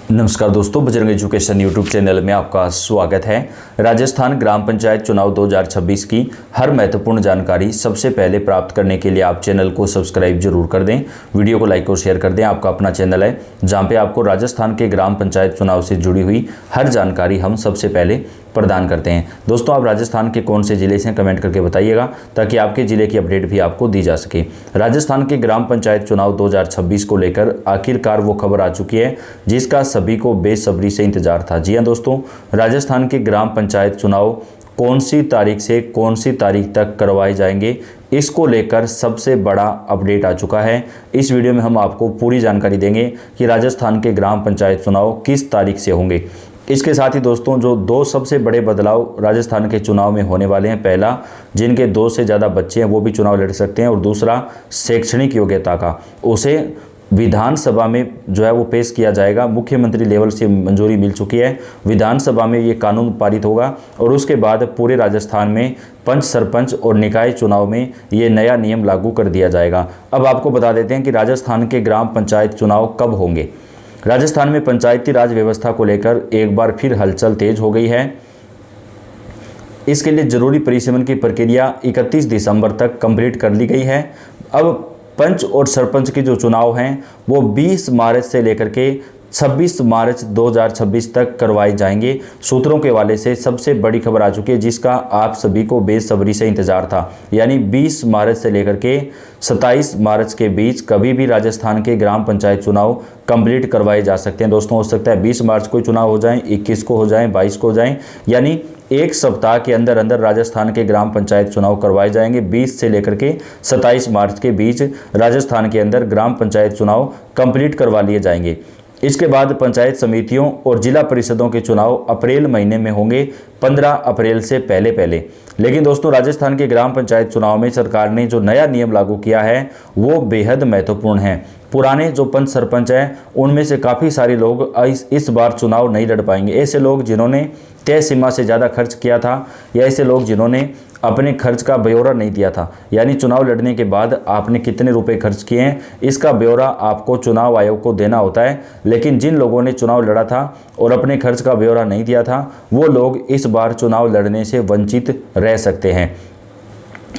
नमस्कार दोस्तों, Bajrang education YouTube channel में आपका स्वागत है। राजस्थान ग्राम पंचायत चुनाव 2026 की हर महत्वपूर्ण जानकारी सबसे पहले प्राप्त करने के लिए आप चैनल को सब्सक्राइब जरूर कर दें, वीडियो को लाइक और शेयर कर दें। आपका अपना चैनल है जहां पे आपको राजस्थान के ग्राम पंचायत चुनाव से जुड़ी हुई हर जानकारी हम सबसे पहले प्रदान करते हैं। दोस्तों, आप राजस्थान के कौन से जिले से कमेंट करके बताइएगा ताकि आपके जिले की अपडेट भी आपको दी जा सके। राजस्थान के ग्राम पंचायत चुनाव 2026 को लेकर आखिरकार वो खबर आ चुकी है जिसका सभी को बेसब्री से इंतजार था। जी हां दोस्तों, राजस्थान के ग्राम पंचायत चुनाव कौन सी तारीख से कौन सी तारीख तक करवाए जाएंगे, इसको लेकर सबसे बड़ा अपडेट आ चुका है। इस वीडियो में हम आपको पूरी जानकारी देंगे कि राजस्थान के ग्राम पंचायत चुनाव किस तारीख से होंगे। इसके साथ ही दोस्तों, जो दो सबसे बड़े बदलाव राजस्थान के चुनाव में होने वाले हैं, पहला जिनके 2 से ज़्यादा बच्चे हैं वो भी चुनाव लड़ सकते हैं, और दूसरा शैक्षणिक योग्यता का उसे विधानसभा में जो है वो पेश किया जाएगा। मुख्यमंत्री लेवल से मंजूरी मिल चुकी है, विधानसभा में ये कानून पारित होगा और उसके बाद पूरे राजस्थान में पंच, सरपंच और निकाय चुनाव में ये नया नियम लागू कर दिया जाएगा। अब आपको बता देते हैं कि राजस्थान के ग्राम पंचायत चुनाव कब होंगे। राजस्थान में पंचायती राज व्यवस्था को लेकर एक बार फिर हलचल तेज हो गई है। इसके लिए जरूरी परिसीमन की प्रक्रिया 31 दिसंबर तक कंप्लीट कर ली गई है। अब पंच और सरपंच के जो चुनाव हैं वो 20 मार्च से लेकर के 26 मार्च 2026 तक करवाए जाएंगे। सूत्रों के हवाले से सबसे बड़ी खबर आ चुकी है जिसका आप सभी को बेसब्री से इंतजार था, यानी 20 मार्च से लेकर के 27 मार्च के बीच कभी भी राजस्थान के ग्राम पंचायत चुनाव कंप्लीट करवाए जा सकते हैं। दोस्तों, हो सकता है 20 मार्च को चुनाव हो जाएं, 21 को हो जाएं, 22 को हो जाएं, यानी एक सप्ताह के अंदर अंदर राजस्थान के ग्राम पंचायत चुनाव करवाए जाएंगे। 20 से लेकर के 27 मार्च के बीच राजस्थान के अंदर ग्राम पंचायत चुनाव कंप्लीट करवा लिए जाएंगे। इसके बाद पंचायत समितियों और जिला परिषदों के चुनाव अप्रैल महीने में होंगे, 15 अप्रैल से पहले। लेकिन दोस्तों, राजस्थान के ग्राम पंचायत चुनाव में सरकार ने जो नया नियम लागू किया है वो बेहद महत्वपूर्ण है। पुराने जो पंच सरपंच हैं उनमें से काफ़ी सारे लोग इस बार चुनाव नहीं लड़ पाएंगे। ऐसे लोग जिन्होंने तय सीमा से ज़्यादा खर्च किया था, या ऐसे लोग जिन्होंने अपने खर्च का ब्यौरा नहीं दिया था, यानी चुनाव लड़ने के बाद आपने कितने रुपए खर्च किए हैं इसका ब्यौरा आपको चुनाव आयोग को देना होता है। लेकिन जिन लोगों ने चुनाव लड़ा था और अपने खर्च का ब्यौरा नहीं दिया था वो लोग इस बार चुनाव लड़ने से वंचित रह सकते हैं।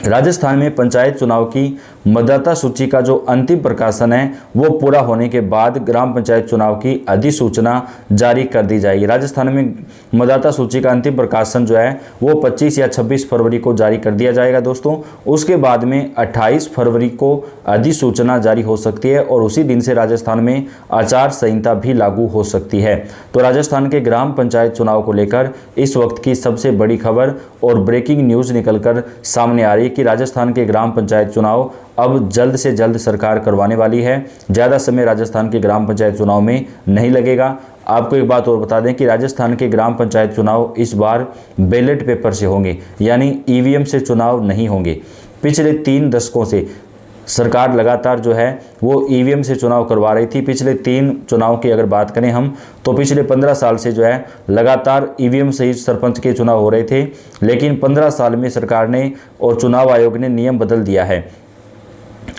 राजस्थान में पंचायत चुनाव की मतदाता सूची का जो अंतिम प्रकाशन है वो पूरा होने के बाद ग्राम पंचायत चुनाव की अधिसूचना जारी कर दी जाएगी। राजस्थान में मतदाता सूची का अंतिम प्रकाशन जो है वो 25 या 26 फरवरी को जारी कर दिया जाएगा दोस्तों। उसके बाद में 28 फरवरी को अधिसूचना जारी हो सकती है और उसी दिन से राजस्थान में आचार संहिता भी लागू हो सकती है। तो राजस्थान के ग्राम पंचायत चुनाव को लेकर इस वक्त की सबसे बड़ी खबर और ब्रेकिंग न्यूज़ निकलकर सामने आ रही है कि राजस्थान के ग्राम पंचायत चुनाव अब जल्द से जल्द सरकार करवाने वाली है। ज़्यादा समय राजस्थान के ग्राम पंचायत चुनाव में नहीं लगेगा। आपको एक बात और बता दें कि राजस्थान के ग्राम पंचायत चुनाव इस बार बैलेट पेपर से होंगे, यानी ईवीएम से चुनाव नहीं होंगे। पिछले 3 दशकों से सरकार लगातार जो है वो ईवीएम से चुनाव करवा रही थी। पिछले 3 चुनाव की अगर बात करें हम तो पिछले 15 साल से जो है लगातार ईवीएम से ही सरपंच के चुनाव हो रहे थे। लेकिन 15 साल में सरकार ने और चुनाव आयोग ने नियम बदल दिया है।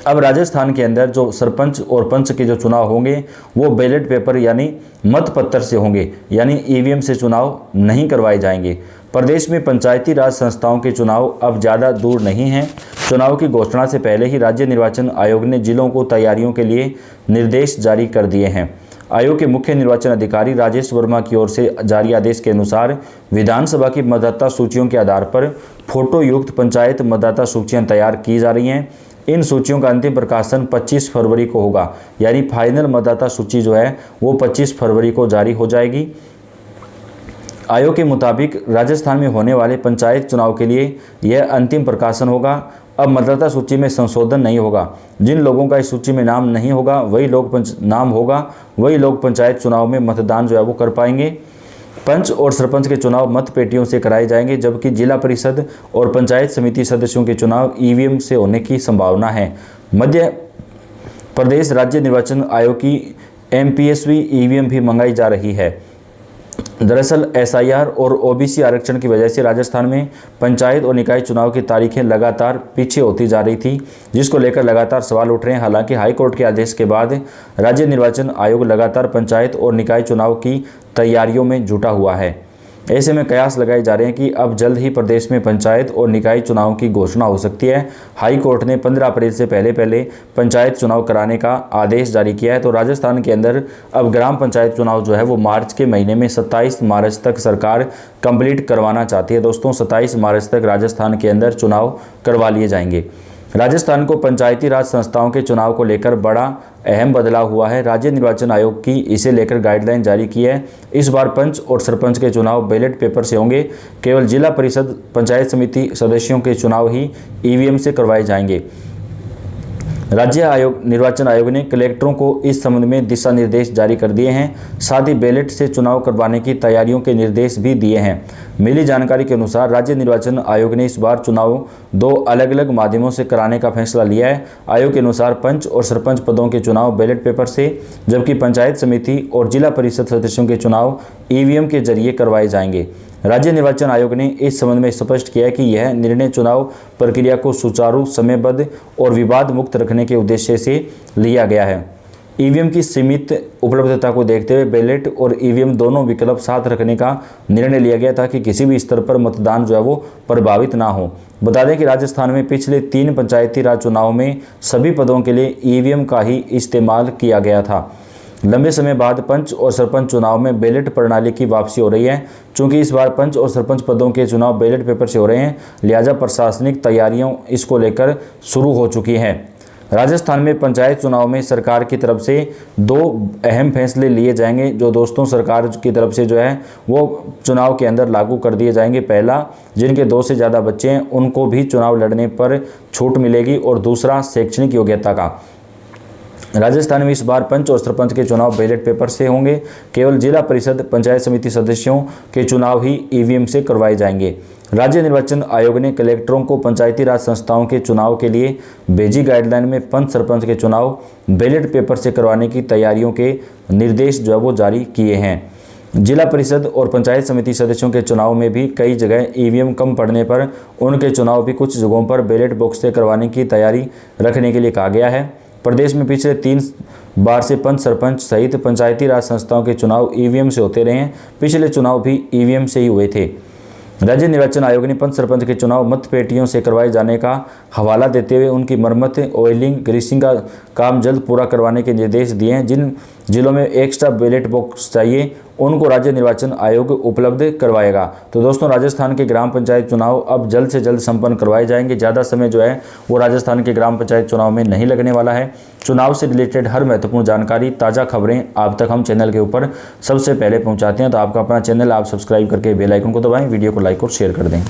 अब राजस्थान के अंदर जो सरपंच और पंच के जो चुनाव होंगे वो बैलेट पेपर यानी मतपत्र से होंगे, यानी ईवीएम से चुनाव नहीं करवाए जाएंगे। प्रदेश में पंचायती राज संस्थाओं के चुनाव अब ज़्यादा दूर नहीं हैं। चुनाव की घोषणा से पहले ही राज्य निर्वाचन आयोग ने जिलों को तैयारियों के लिए निर्देश जारी कर दिए हैं। आयोग के मुख्य निर्वाचन अधिकारी राजेश वर्मा की ओर से जारी आदेश के अनुसार विधानसभा की मतदाता सूचियों के आधार पर फोटो युक्त पंचायत मतदाता सूचियां तैयार की जा रही हैं। इन सूचियों का अंतिम प्रकाशन 25 फरवरी को होगा, यानी फाइनल मतदाता सूची जो है वो 25 फरवरी को जारी हो जाएगी। आयोग के मुताबिक राजस्थान में होने वाले पंचायत चुनाव के लिए यह अंतिम प्रकाशन होगा। अब मतदाता सूची में संशोधन नहीं होगा। जिन लोगों का इस सूची में नाम नहीं होगा वही लोग पंचायत चुनाव में मतदान जो है वो कर पाएंगे। पंच और सरपंच के चुनाव मत पेटियों से कराए जाएंगे, जबकि जिला परिषद और पंचायत समिति सदस्यों के चुनाव ईवीएम से होने की संभावना है। मध्य प्रदेश राज्य निर्वाचन आयोग की एमपीएसवी ईवीएम भी मंगाई जा रही है। दरअसल एसआईआर और ओबीसी आरक्षण की वजह से राजस्थान में पंचायत और निकाय चुनाव की तारीखें लगातार पीछे होती जा रही थी, जिसको लेकर लगातार सवाल उठ रहे हैं। हालांकि हाईकोर्ट के आदेश के बाद राज्य निर्वाचन आयोग लगातार पंचायत और निकाय चुनाव की तैयारियों में जुटा हुआ है। ऐसे में कयास लगाए जा रहे हैं कि अब जल्द ही प्रदेश में पंचायत और निकाय चुनाव की घोषणा हो सकती है। हाई कोर्ट ने 15 अप्रैल से पहले पंचायत चुनाव कराने का आदेश जारी किया है। तो राजस्थान के अंदर अब ग्राम पंचायत चुनाव जो है वो मार्च के महीने में 27 मार्च तक सरकार कंप्लीट करवाना चाहती है। दोस्तों 27 मार्च तक राजस्थान के अंदर चुनाव करवा लिए जाएंगे। राजस्थान को पंचायती राज संस्थाओं के चुनाव को लेकर बड़ा अहम बदलाव हुआ है। राज्य निर्वाचन आयोग की इसे लेकर गाइडलाइन जारी की है। इस बार पंच और सरपंच के चुनाव बैलेट पेपर से होंगे। केवल जिला परिषद पंचायत समिति सदस्यों के चुनाव ही ईवीएम से करवाए जाएंगे। राज्य निर्वाचन आयोग ने कलेक्टरों को इस संबंध में दिशा निर्देश जारी कर दिए हैं। साथ ही बैलेट से चुनाव करवाने की तैयारियों के निर्देश भी दिए हैं। मिली जानकारी के अनुसार राज्य निर्वाचन आयोग ने इस बार चुनाव 2 अलग अलग माध्यमों से कराने का फैसला लिया है। आयोग के अनुसार पंच और सरपंच पदों के चुनाव बैलेट पेपर से, जबकि पंचायत समिति और जिला परिषद सदस्यों के चुनाव ईवीएम के जरिए करवाए जाएंगे। राज्य निर्वाचन आयोग ने इस संबंध में स्पष्ट किया कि यह निर्णय चुनाव प्रक्रिया को सुचारू, समयबद्ध और विवाद मुक्त रखने के उद्देश्य से लिया गया है। ईवीएम की सीमित उपलब्धता को देखते हुए बैलेट और ईवीएम दोनों विकल्प साथ रखने का निर्णय लिया गया ताकि किसी भी स्तर पर मतदान जो है वो प्रभावित ना हो। बता दें कि राजस्थान में पिछले 3 पंचायती राज चुनाव में सभी पदों के लिए ईवीएम का ही इस्तेमाल किया गया था। लंबे समय बाद पंच और सरपंच चुनाव में बैलेट प्रणाली की वापसी हो रही है। चूंकि इस बार पंच और सरपंच पदों के चुनाव बैलेट पेपर से हो रहे हैं, लिहाजा प्रशासनिक तैयारियां इसको लेकर शुरू हो चुकी हैं। राजस्थान में पंचायत चुनाव में सरकार की तरफ से 2 अहम फैसले लिए जाएंगे, जो दोस्तों सरकार की तरफ से जो है वो चुनाव के अंदर लागू कर दिए जाएंगे। पहला, जिनके 2 से ज़्यादा बच्चे हैं उनको भी चुनाव लड़ने पर छूट मिलेगी, और दूसरा शैक्षणिक योग्यता का। राजस्थान में इस बार पंच और सरपंच के चुनाव बैलेट पेपर से होंगे। केवल जिला परिषद पंचायत समिति सदस्यों के चुनाव ही ईवीएम से करवाए जाएंगे। राज्य निर्वाचन आयोग ने कलेक्टरों को पंचायती राज संस्थाओं के चुनाव के लिए भेजी गाइडलाइन में पंच सरपंच के चुनाव बैलेट पेपर से करवाने की तैयारियों के निर्देश जो है वो जारी किए हैं। जिला परिषद और पंचायत समिति सदस्यों के चुनाव में भी कई जगह ईवीएम कम पड़ने पर उनके चुनाव भी कुछ जगहों पर बैलेट बॉक्स से करवाने की तैयारी रखने के लिए कहा गया है। प्रदेश में पिछले 3 बार से पंच सरपंच सहित पंचायती राज संस्थाओं के चुनाव ईवीएम से होते रहे हैं। पिछले चुनाव भी ईवीएम से ही हुए थे। राज्य निर्वाचन आयोग ने पंच सरपंच के चुनाव मतपेटियों से करवाए जाने का हवाला देते हुए उनकी मरम्मत, ऑयलिंग, ग्रीसिंग का काम जल्द पूरा करवाने के निर्देश दिए हैं। जिन जिलों में एक्स्ट्रा बैलेट बॉक्स चाहिए उनको राज्य निर्वाचन आयोग उपलब्ध करवाएगा। तो दोस्तों राजस्थान के ग्राम पंचायत चुनाव अब जल्द से जल्द संपन्न करवाए जाएंगे। ज़्यादा समय जो है वो राजस्थान के ग्राम पंचायत चुनाव में नहीं लगने वाला है। चुनाव से रिलेटेड हर महत्वपूर्ण जानकारी, ताज़ा खबरें आप तक हम चैनल के ऊपर सबसे पहले पहुंचाते हैं। तो आपका अपना चैनल आप सब्सक्राइब करके बेल आइकन को दबाएं, वीडियो को लाइक और शेयर कर दें।